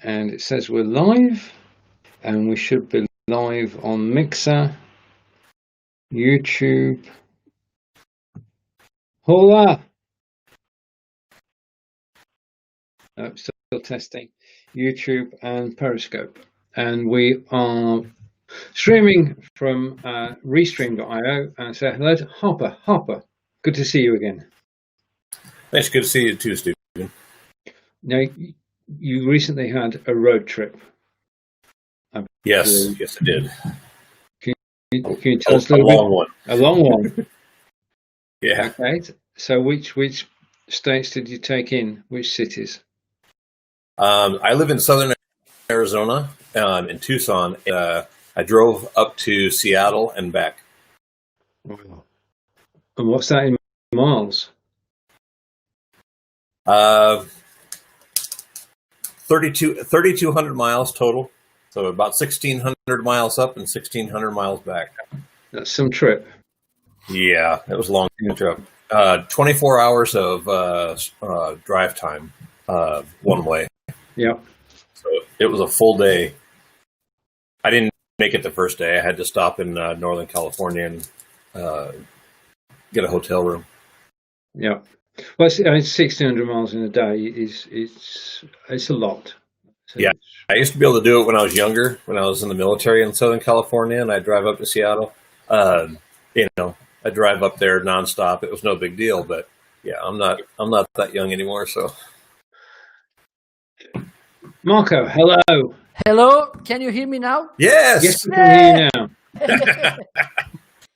And it says we're live, and we should be live on Mixer, YouTube. Hola! Oh, still testing. YouTube and Periscope. And we are streaming from Restream.io, and say hello to Harper. Harper, good to see you again. Thanks, good to see you too, Stephen. Now, you recently had a road trip. Yes, I did. Can you tell us a little long one? A long one. Yeah. Okay. So, which states did you take in? Which cities? I live in southern Arizona, in Tucson. I drove up to Seattle and back. Wow. And what's that in miles? 3,200 miles total. So about 1,600 miles up and 1,600 miles back. That's some trip. Yeah, it was a long trip. 24 hours of drive time, one way. Yeah. So it was a full day. I didn't make it the first day. I had to stop in Northern California and get a hotel room. Yeah. Well, 1,600 miles in a day it's a lot. So yeah, I used to be able to do it when I was younger, when I was in the military in Southern California, and I drive up to Seattle. I drive up there nonstop. It was no big deal, but yeah, I'm not that young anymore. So, Marco, hello. Hello, can you hear me now? Yes, we can hear you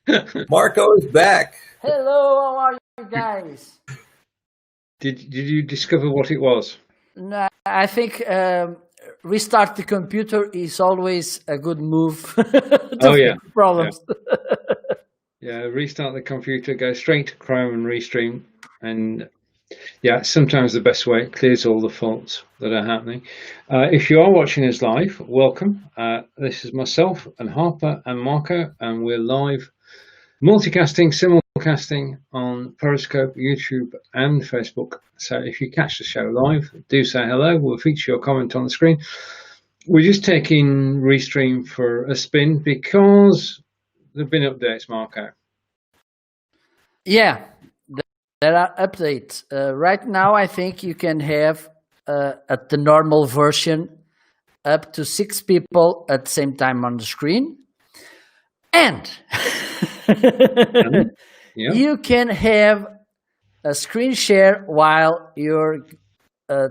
now. Marco is back. Hello, how are you guys? Did you discover what it was? No, I think restart the computer is always a good move. to fix problems. Yeah, restart the computer, go straight to Chrome and Restream, and yeah, sometimes the best way. It clears all the faults that are happening. If you are watching us live, welcome. This is myself and Harper and Marco, and we're live multicasting, simulcasting on Periscope, YouTube, and Facebook. So if you catch the show live, do say hello. We'll feature your comment on the screen. We're just taking Restream for a spin because there have been updates, Marco. Yeah, there are updates. Right now, I think you can have, at the normal version, up to 6 people at the same time on the screen. And you can have a screen share while you're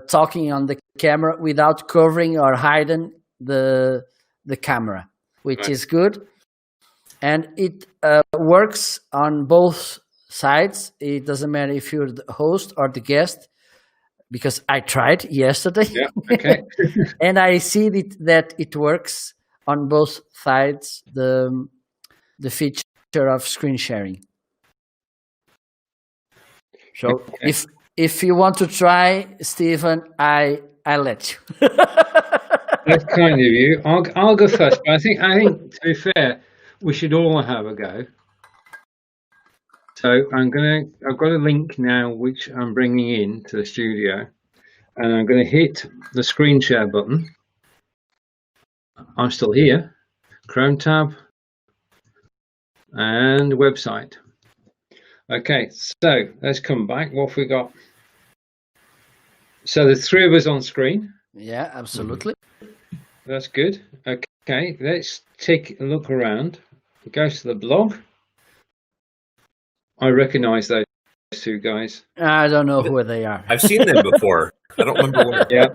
talking on the camera without covering or hiding the camera, which is good. And it works on both sides. It doesn't matter if you're the host or the guest, because I tried yesterday. Yeah, okay. And I see that it works on both sides, the feature of screen sharing. So if you want to try, Stephen, I let you. That's kind of you. I'll go first, but I think to be fair, we should all have a go. So I've got a link now which I'm bringing in to the studio, and I'm going to hit the screen share button. I'm still here. Chrome tab and website. Okay, so let's come back. What have we got? So there's 3 of us on screen. Yeah, absolutely. That's good. Okay, let's take a look around. It goes to the blog. I recognize those 2 guys. I don't know who they are. I've seen them before. I don't remember where. Yeah.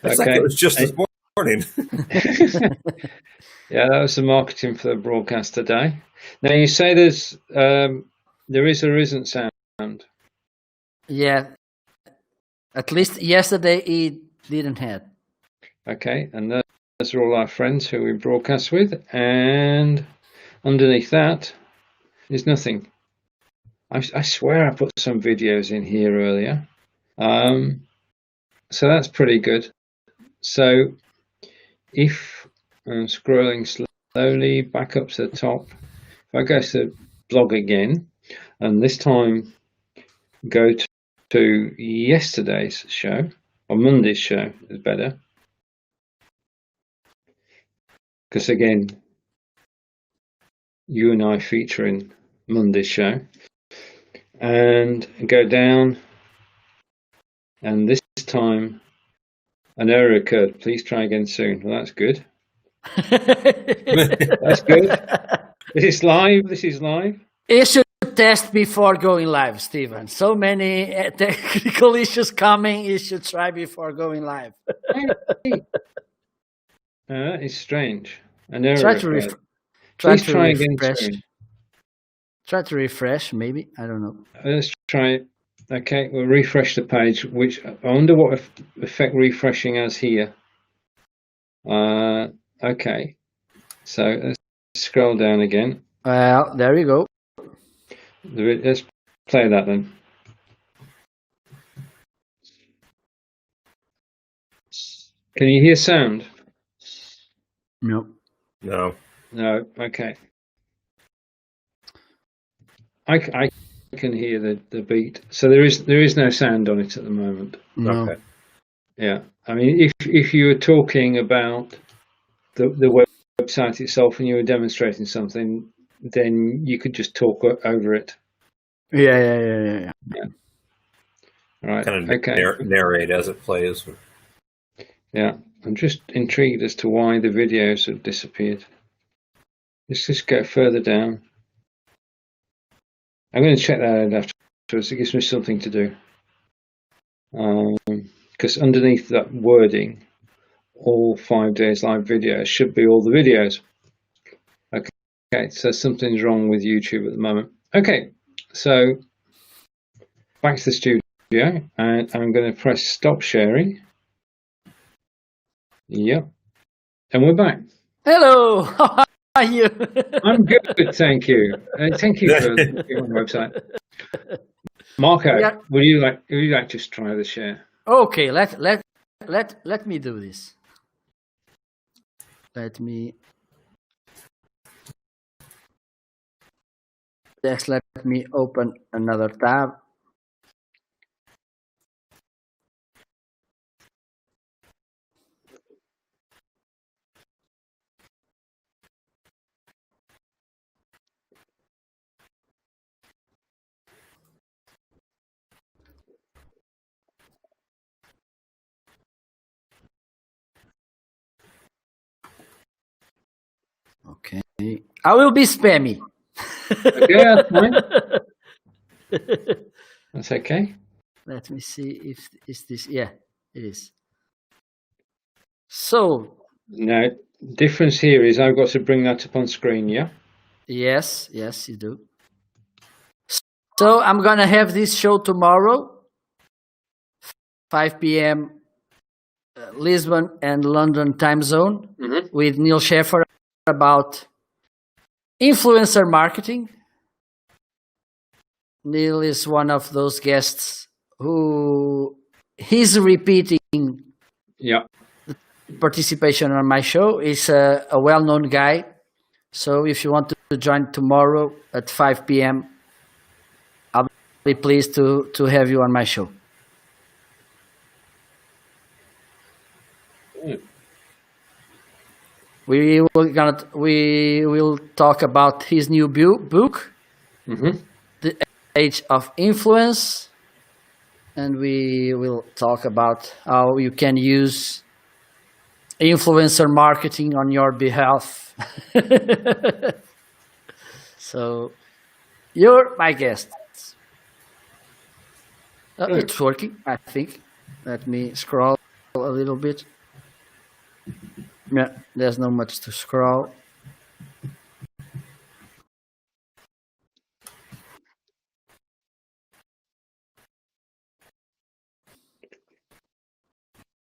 It's like it was just this morning. Yeah, that was the marketing for the broadcast today. Now you say there is or isn't sound. Yeah. At least yesterday it didn't have. Okay, and those are all our friends who we broadcast with, and underneath that is nothing. I swear I put some videos in here earlier. So that's pretty good. So if I'm scrolling slowly back up to the top, if I go to the blog again, and this time go to yesterday's show, or Monday's show is better. Because again, you and I feature in Monday's show. And go down. And this time, an error occurred. Please try again soon. Well, that's good. That's good. This is live. This is live. You should test before going live, Stephen. So many technical issues coming. You should try before going live. That is strange. An error Try to occurred. try Please to try again refresh. soon. Try to refresh, maybe. I don't know. Let's try it. Okay, we'll refresh the page. Which I wonder what effect refreshing has here. Okay, so let's scroll down again. Well, there you go. Let's play that then. Can you hear sound? No. No. No. Okay. I can hear the beat. So there is no sound on it at the moment. No. Okay. Yeah. I mean, if you were talking about the website itself and you were demonstrating something, then you could just talk over it. Yeah. All right. Kind of Okay. narrate as it plays. Yeah. I'm just intrigued as to why the videos have disappeared. Let's just go further down. I'm going to check that out afterwards. It gives me something to do. Because underneath that wording, all 5 days live videos should be all the videos. Okay, so something's wrong with YouTube at the moment. Okay, so back to the studio, and I'm going to press stop sharing. Yep, and we're back. Hello. How are you? I'm good, thank you. Thank you for being on the website. Marco, Yeah. would you like to try the share? Okay, let me do this. Let me open another tab. Okay, I will be spammy. Okay, that's fine. That's okay. Let me see if is this. Yeah, it is. So Now, difference here is I've got to bring that up on screen, yeah? yes, you do. So I'm gonna have this show tomorrow, 5 p.m. Lisbon and London time zone, with Neil Schaefer about influencer marketing. Neil is one of those guests who he's repeating Yeah. participation on my show. He's a well-known guy. So if you want to join tomorrow at 5 p.m., I'll be pleased to have you on my show. We will talk about his new book, The Age of Influence, and we will talk about how you can use influencer marketing on your behalf. So you're my guest. It's working, I think. Let me scroll a little bit. Yeah, there's not much to scroll.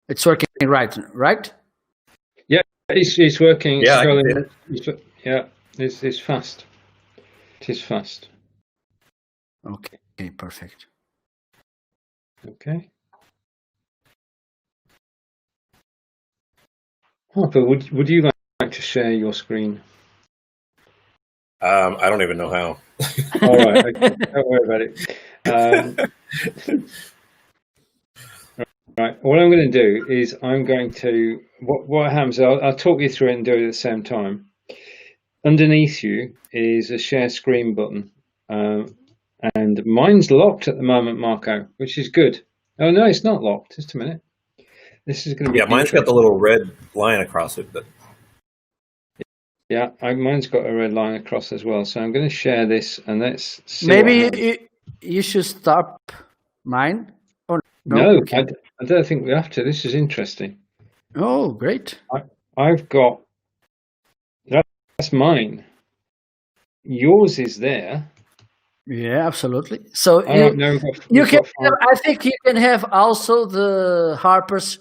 It's working right? Yeah, it's working. Yeah, I can It's fast. It is fast. Okay, perfect. Okay. Harper, would you like to share your screen? I don't even know how. All right, okay, don't worry about it. Right. What I'm going to do is I'm going to what happens. I'll talk you through it and do it at the same time. Underneath you is a share screen button, and mine's locked at the moment, Marco, which is good. Oh no, it's not locked. Just a minute. This is going to be mine's got the little red line across it, but yeah, mine's got a red line across as well. So I'm going to share this, and let's see. Maybe you should stop mine. Or no, I don't think we have to. This is interesting. Oh, great! I've got that's mine. Yours is there. Yeah, absolutely. So you can. I think you can have also the Harper's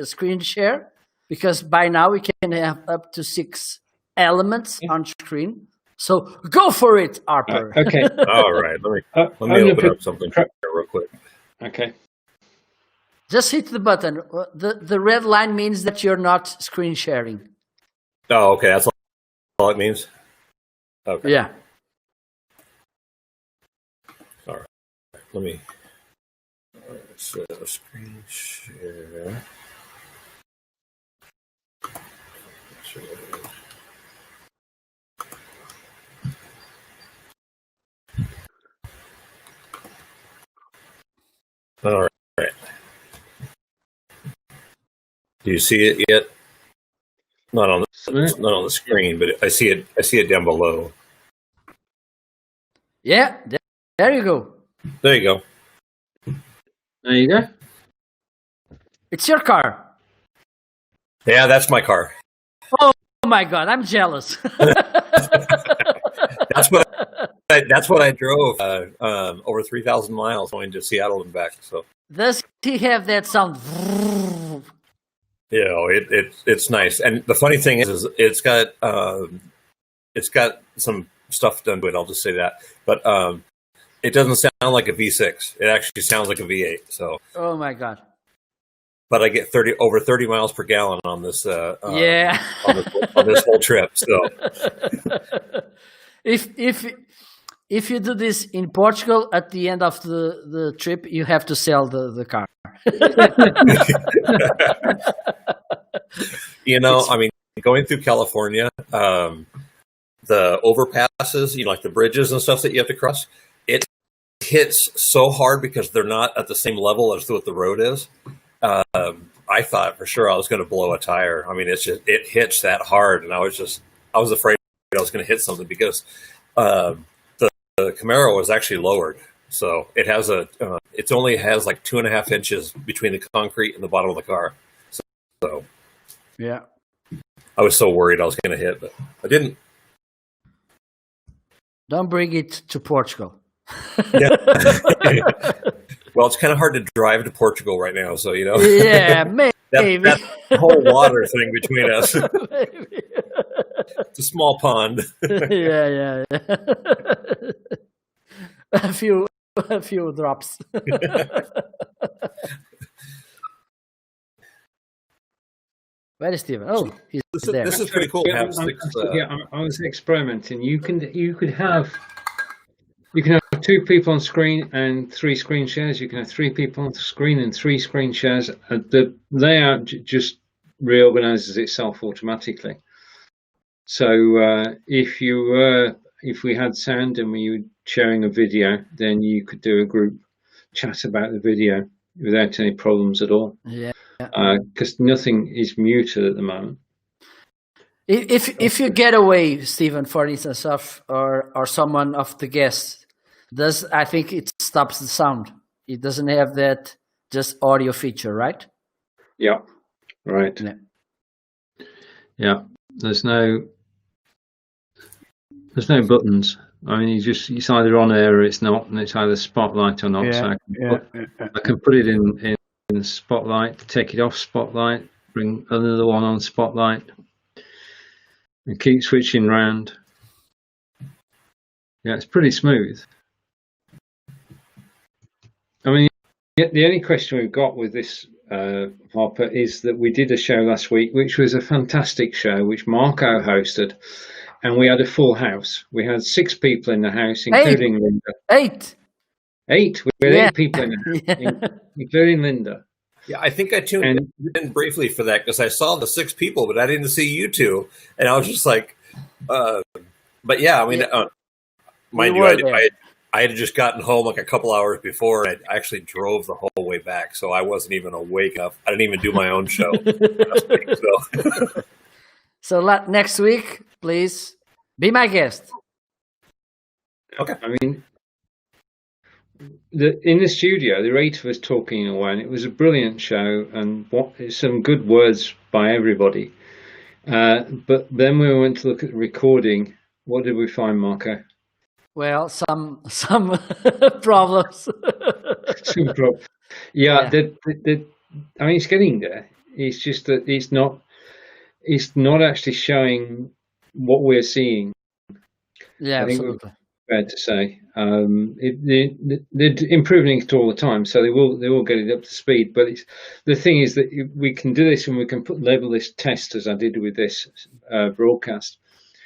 screen share, because by now we can have up to 6 elements on screen. So go for it, Harper. Okay. All right. Let me open up something real quick. Okay. Just hit the button. The red line means that you're not screen sharing. Oh, okay. That's all it means? Okay. Yeah. All right. Let me so screen share. All right. Do you see it yet? Not on the screen, but I see it. I see it down below. Yeah, there you go. There you go. There you go. It's your car. Yeah, that's my car. Oh my God, I'm jealous. That's what I drove over 3,000 miles going to Seattle and back. So does he have that sound? It's nice. And the funny thing is it's got some stuff done to it. I'll just say that, but it doesn't sound like a V6. It actually sounds like a V8. So oh my God. But I get over 30 miles per gallon on this. On this whole trip. So if you do this in Portugal, at the end of the trip, you have to sell the car. I mean, going through California, the overpasses, like the bridges and stuff that you have to cross, it hits so hard because they're not at the same level as what the road is. I thought for sure I was going to blow a tire. I mean, it hits that hard, and I was afraid I was going to hit something because the Camaro was actually lowered, so it has it only has like 2.5 inches between the concrete and the bottom of the car. So yeah, I was so worried I was going to hit, but I didn't. Don't bring it to Portugal. Yeah. Well, it's kind of hard to drive to Portugal right now, so Yeah, maybe that whole water thing between us. Maybe. It's a small pond. Yeah. A few drops. Where is Steven? Oh, he's there. This is pretty cool. I was experimenting. You could have 2 people on screen and 3 screen shares. You can have 3 people on screen and 3 screen shares. The layout just reorganizes itself automatically. So if we had sound and we were sharing a video, then you could do a group chat about the video without any problems at all. Yeah. Because nothing is muted at the moment. If you get away, Stephen, for instance, or someone of the guests, I think it stops the sound. It doesn't have that just audio feature, right? Yeah. Right. Yeah. There's no buttons. I mean, it's either on air or it's not, and it's either spotlight or not. So I can put it in spotlight, take it off spotlight, bring another one on spotlight, and keep switching round. Yeah, it's pretty smooth. I mean, the only question we've got with this, Harper, is that we did a show last week, which was a fantastic show, which Marco hosted, and we had a full house. We had 6 people in the house, including Linda. 8. 8. We had 8 people in the house, including Linda. Yeah, I think I tuned And in briefly for that because I saw the 6 people, but I didn't see you two, and I was just like, but yeah, I mean, Yeah, we mind you, were there. I had just gotten home like a couple hours before, and I actually drove the whole way back, so I wasn't even awake enough. I didn't even do my own show last week. So So next week, please be my guest. okay, I mean, in the studio, the eight of us talking away, and it was a brilliant show, and some good words by everybody. But then when we went to look at the recording, what did we find, Marco? Well, some problems. Some prob- yeah, Yeah, I mean, it's getting there. It's just that it's not actually showing what we're seeing. yeah, I think we're absolutely. fair to say. They're improving it all the time, so they will get it up to speed. But the thing is that we can do this, and we can label this test as I did with this broadcast.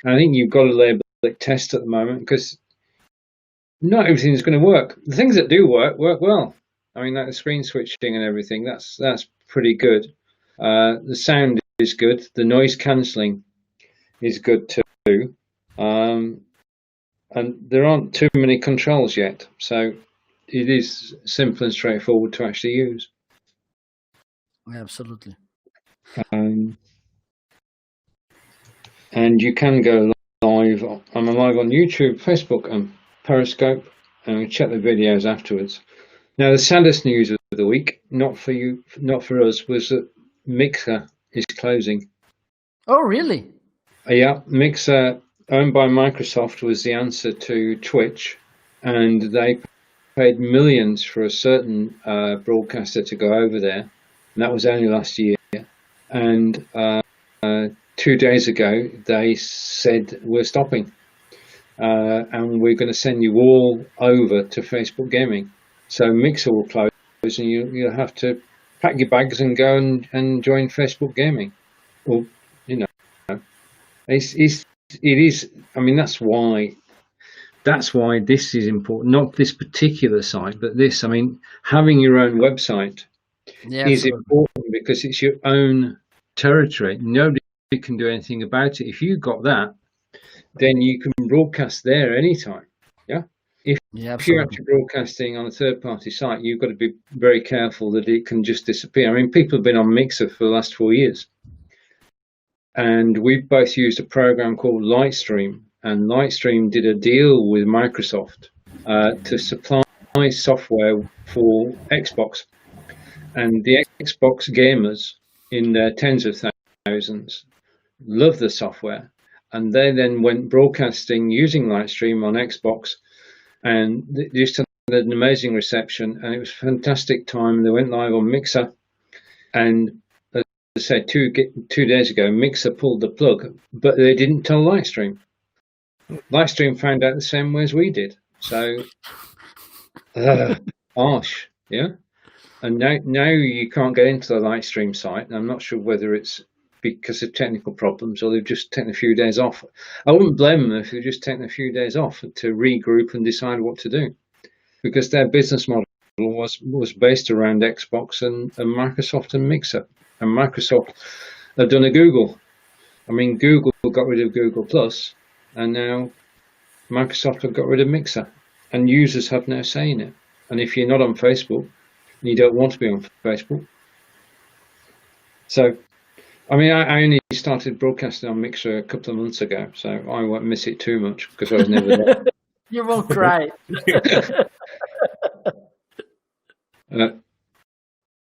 And I think you've got to label it test at the moment because not everything's going to work. The things that do work well. I mean, like the screen switching and everything. That's pretty good. The sound is good. The noise cancelling is good too. And there aren't too many controls yet, so it is simple and straightforward to actually use. Absolutely. And you can go live. I'm live on YouTube, Facebook, and Periscope, and check the videos afterwards. Now, the saddest news of the week, not for you, not for us, was that Mixer is closing. Oh, really? Yeah, Mixer, owned by Microsoft, was the answer to Twitch, and they paid millions for a certain broadcaster to go over there, and that was only last year. And 2 days ago, they said we're stopping, and we're going to send you all over to Facebook Gaming. So Mixer will close, and you'll have to pack your bags and go and join Facebook Gaming. Well, you know, it is. I mean, that's why this is important. Not this particular site, but this. I mean, having your own website Yeah, is absolutely. important because it's your own territory. Nobody can do anything about it. If you got that, then you can broadcast there anytime. Yeah. Yeah, If you're absolutely. actually broadcasting on a third-party site, you've got to be very careful that it can just disappear. I mean, people have been on Mixer for the last 4 years, and we've both used a program called Lightstream, and Lightstream did a deal with Microsoft to supply software for Xbox, and the Xbox gamers in their tens of thousands love the software, and they then went broadcasting using Lightstream on Xbox, and they just had an amazing reception, and it was a fantastic time. They went live on Mixer, and as I said, 2 days ago, Mixer pulled the plug, but they didn't tell Lightstream. Lightstream found out the same way as we did. So, harsh, yeah. And now you can't get into the Lightstream site, and I'm not sure whether it's because of technical problems or they've just taken a few days off. I wouldn't blame them if they've just taken a few days off to regroup and decide what to do, because their business model was based around Xbox and Microsoft and Mixer. And Microsoft have done a Google. I mean, Google got rid of Google Plus, and now Microsoft have got rid of Mixer, and users have no say in it. And if you're not on Facebook, you don't want to be on Facebook. So, I mean, I only started broadcasting on Mixer a couple of months ago, so I won't miss it too much because I was never there. You won't cry.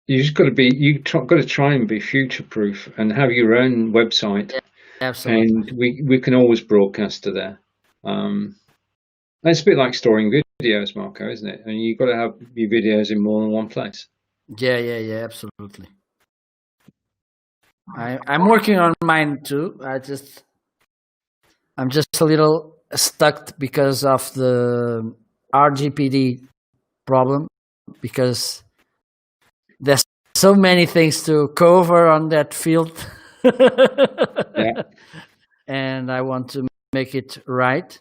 You just got to try and be future proof and have your own website, Absolutely. and we can always broadcast to there. It's a bit like storing videos, Marco, isn't it? And you've got to have your videos in more than one place. Yeah, absolutely. I'm working on mine too. I'm just a little stuck because of the RGPD problem, because there's so many things to cover on that field. Yeah. And I want to make it right.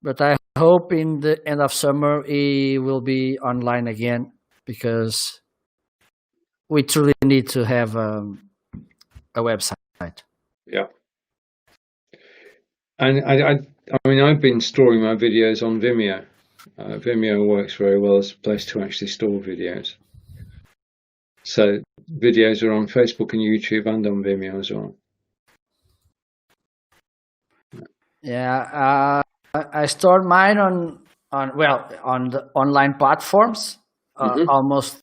But I hope in the end of summer he will be online again, because we truly need to have a website. Yeah. And I mean, I've been storing my videos on Vimeo. Vimeo works very well as a place to actually store videos. So videos are on Facebook and YouTube and on Vimeo as well. Yeah, I stored mine on the online platforms. Almost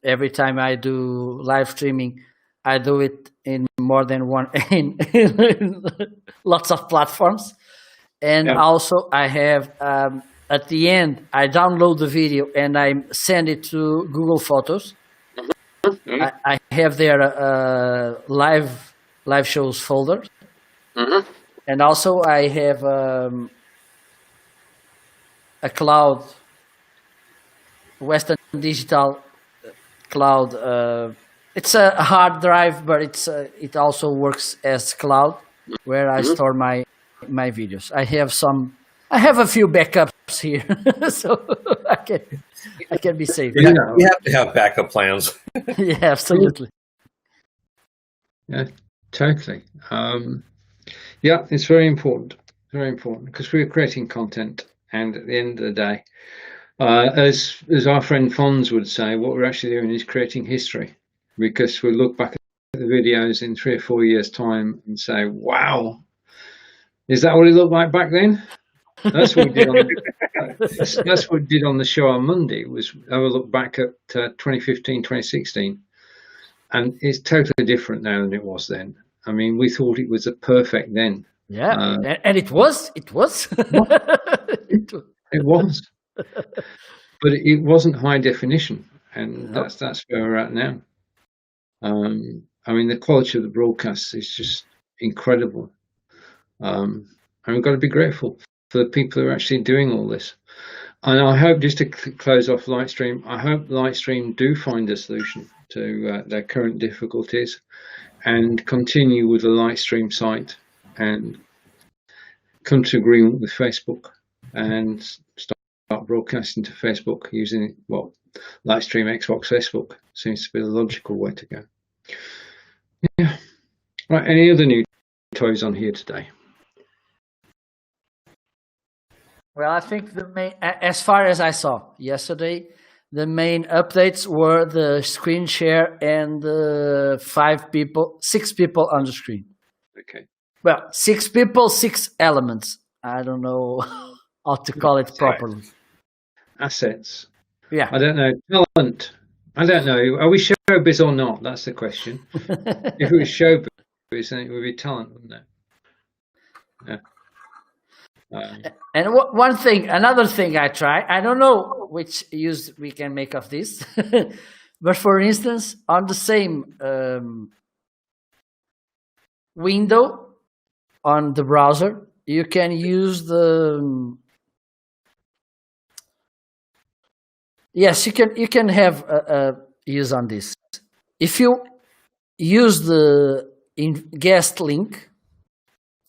every time I do live streaming, I do it in more than one in lots of platforms. And also I have at the end I download the video and I send it to Google Photos. I have their live shows folder. And also I have a cloud, Western Digital cloud. It's a hard drive, but it also works as cloud, where I store my videos. I have a few backups here, so I can be safe. You have to have backup plans. Yeah, absolutely. Yeah, totally. Yeah, it's very important because we're creating content, and at the end of the day, as our friend Fons would say, what we're actually doing is creating history, because we'll look back at the videos in 3 or 4 years' time and say, "Wow, is that what it looked like back then?" That's what we did that's what we did on the show on Monday. Was have a look back at 2015, 2016, and it's totally different now than it was then. I mean, we thought it was a perfect then. Yeah, and it was. It was. It was, but it wasn't high definition, and that's where we're at now. I mean, the quality of the broadcast is just incredible, and we've got to be grateful for the people who are actually doing all this. And I hope, just to close off Lightstream, I hope Lightstream do find a solution to their current difficulties, and continue with the Lightstream site and come to agreement with Facebook and start broadcasting to Facebook using, well, Lightstream Xbox Facebook seems to be the logical way to go. Yeah. Right, any other new toys on here today? Well, I think the main, as far as I saw yesterday, the main updates were the screen share and the 6 people on the screen. Okay. Well, 6 people, 6 elements. I don't know how to call it properly. Assets. Yeah. I don't know. Talent. I don't know. Are we showbiz or not? That's the question. If it was showbiz, then it would be talent, wouldn't it? Yeah. And another thing I try, I don't know which use we can make of this, but for instance, on the same window on the browser, you can use the, yes, you can have a use on this. If you use the guest link,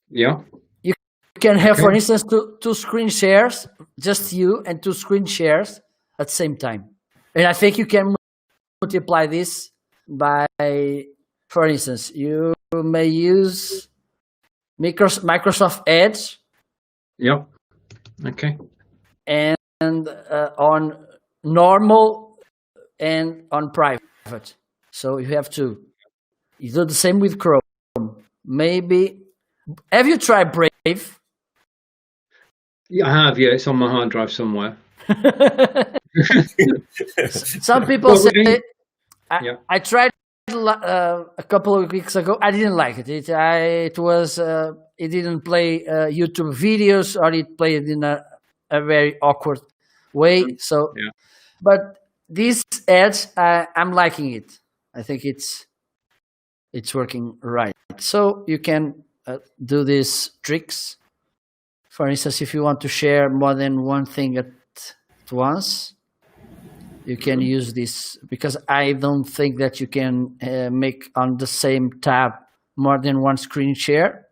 yeah, you can have, for instance, two screen shares, just you and 2 screen shares at the same time. And I think you can multiply this by, for instance, you may use Microsoft Edge. Yep. Okay. And on normal and on private. So you have to. You do the same with Chrome. Maybe. Have you tried Brave? Yeah, I have. Yeah, it's on my hard drive somewhere. Some people say. I tried a couple of weeks ago. I didn't like it. It didn't play YouTube videos, or it played in a very awkward way. So, but this Edge, I'm liking it. I think it's working right. So you can do these tricks. For instance, if you want to share more than one thing at once, you can use this, because I don't think that you can make on the same tab more than one screen share.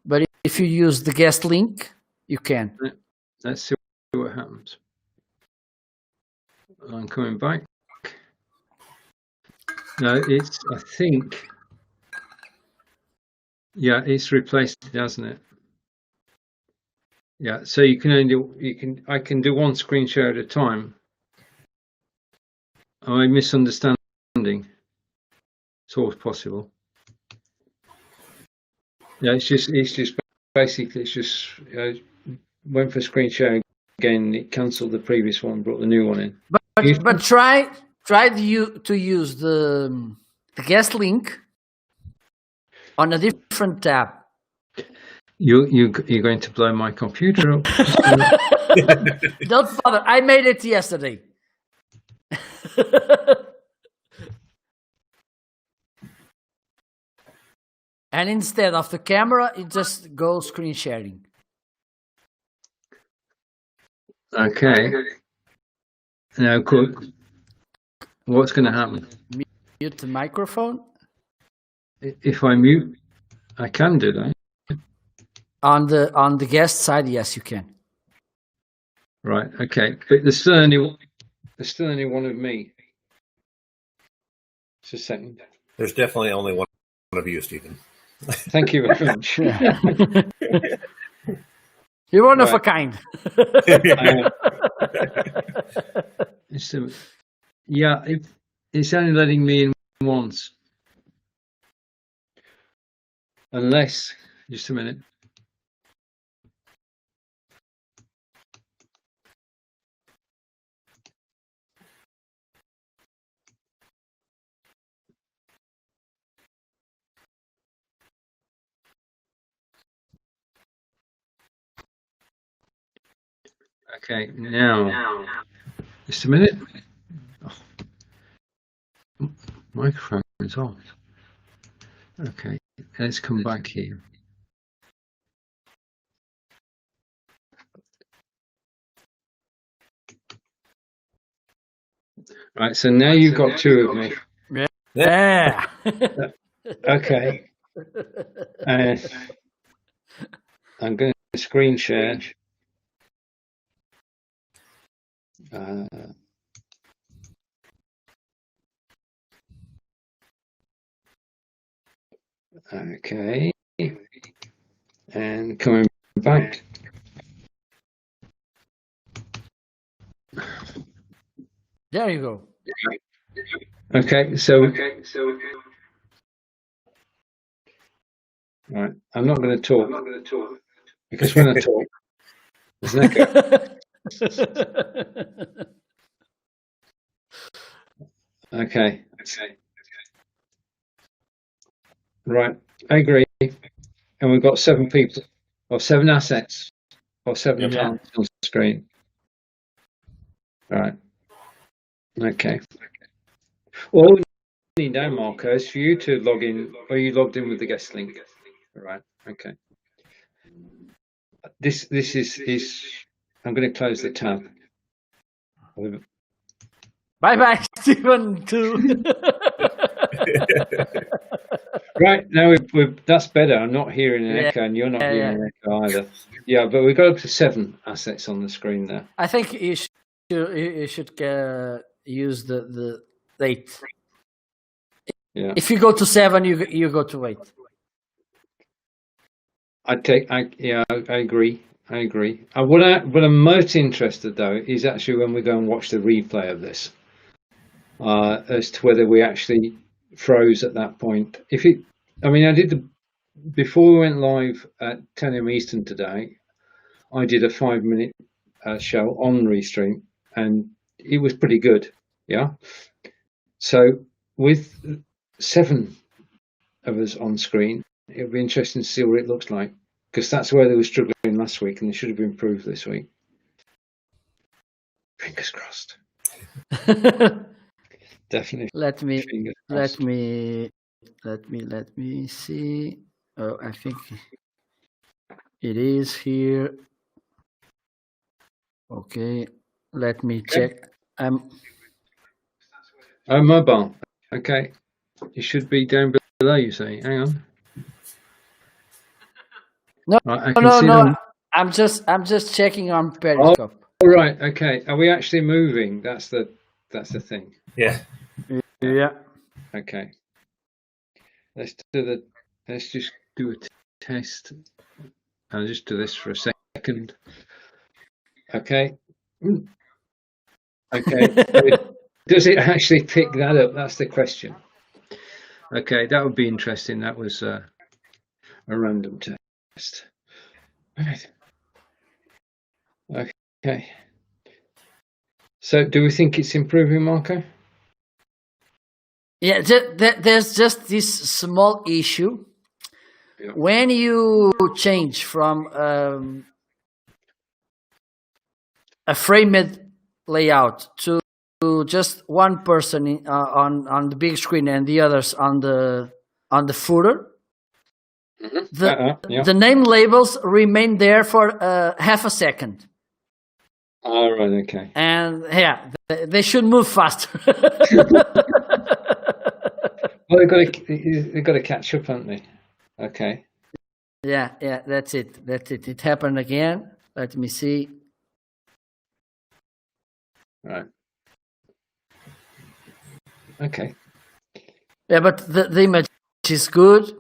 But if you use the guest link, you can. Let's see what happens. I'm coming back. No, it's. I think. Yeah, it's replaced it, hasn't it? Yeah. So you can only do. I can do one screen share at a time. Am I misunderstanding? It's always possible. Yeah, it's just basically went for screen share again. It cancelled the previous one, brought the new one in. But try to use the guest link on a different tab. You're going to blow my computer up. Don't bother. I made it yesterday. And instead of the camera, it just goes screen sharing. Okay. Now, what's going to happen? Mute the microphone. If I mute, I can do that. On the guest side, yes, you can. Right. Okay. But there's still only one of me. Just a second. There's definitely only one of you, Stephen. Thank you very much. You're one of a kind. Yeah, it's only letting me in once. Unless, just a minute. Okay, now, just a minute. Oh, microphone is off. Okay, let's come back here. Right, so now you've got two of me. Yeah. Okay. I'm going to screen share. Okay. And coming back. There you go. Okay, so right, I'm not going to talk because when I talk, there's an echo. Okay. Right, I agree. And we've got 7 people, or 7 assets, or 7 accounts on the screen. All right. Okay. All we need now, Marco, is for you to log in. Are you logged in with the guest link? All right. Okay. This is. I'm going to close the tab. Bye, Stephen. Too. Right now, that's better. I'm not hearing an echo, and you're not hearing an echo either. Yeah, but we've got up to 7 assets on the screen there. I think you should use the 8. Yeah. If you go to 7, you go to 8. I agree. What I'm most interested though is actually when we go and watch the replay of this, as to whether we actually froze at that point. Before we went live at 10 a.m. Eastern today, I did a 5-minute show on Restream, and it was pretty good. Yeah. So with 7 of us on screen, it'll be interesting to see what it looks like, because that's where they were struggling last week, and they should have improved this week. Fingers crossed. Definitely. Let me see. Oh, I think it is here. Okay, let me check. Mobile. Okay, it should be down below. You say, hang on. No, right, no. I'm just checking on Periscope. Oh, right. Okay. Are we actually moving? That's the thing. Yeah. Yeah. Okay. Okay. Let's just do a test. I'll just do this for a second. Okay. Okay. Does it actually pick that up? That's the question. Okay, that would be interesting. That was a random test. Right. Okay. So, do we think it's improving, Marco? Yeah, there's just this small issue. Yeah. When you change from a framed layout to just one person on the big screen and the others on the footer, Yeah. the name labels remain there for half a second. All right. Okay. And yeah, they should move faster. Well, they've got to catch up, haven't they? Okay. Yeah, that's it. It happened again. Let me see. Right. Okay. Yeah, but the image is good.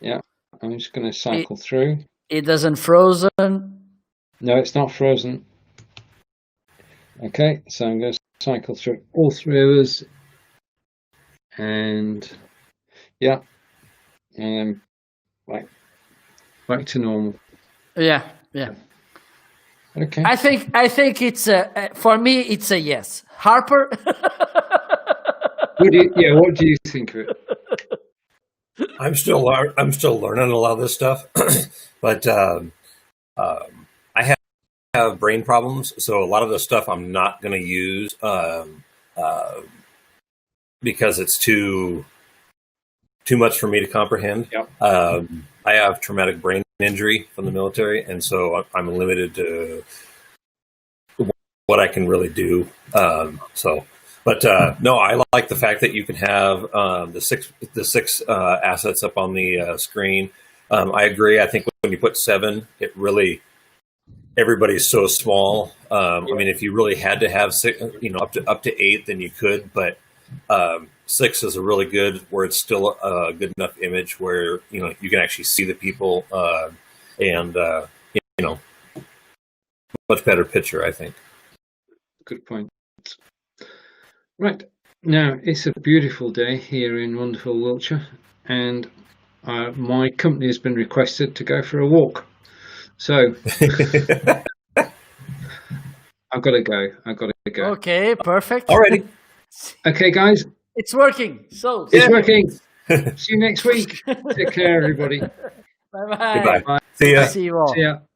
Yeah. I'm just going to cycle through. It doesn't frozen. No, it's not frozen. Okay, so I'm going to cycle through all three of us. And yeah, and then back to normal. Yeah. Okay. I think it's for me it's a yes. Harper. What do you think of it? I'm still learning a lot of this stuff, but I have brain problems, so a lot of the stuff I'm not going to use because it's too much for me to comprehend. Yep. I have traumatic brain injury from the military, and so I'm limited to what I can really do. But no, I like the fact that you can have the six assets up on the screen. I agree. I think when you put 7, it really everybody's so small. I mean, if you really had to have 6, up to 8, then you could. But 6 is a really good where it's still a good enough image where you can actually see the people and much better picture, I think. Good point. Right. Now, it's a beautiful day here in wonderful Wiltshire, and my company has been requested to go for a walk. So I've got to go. Okay, perfect. Alrighty. Okay, guys. It's working. So It's working. See you next week. Take care, everybody. Bye-bye. Goodbye. See ya. See you all. See ya.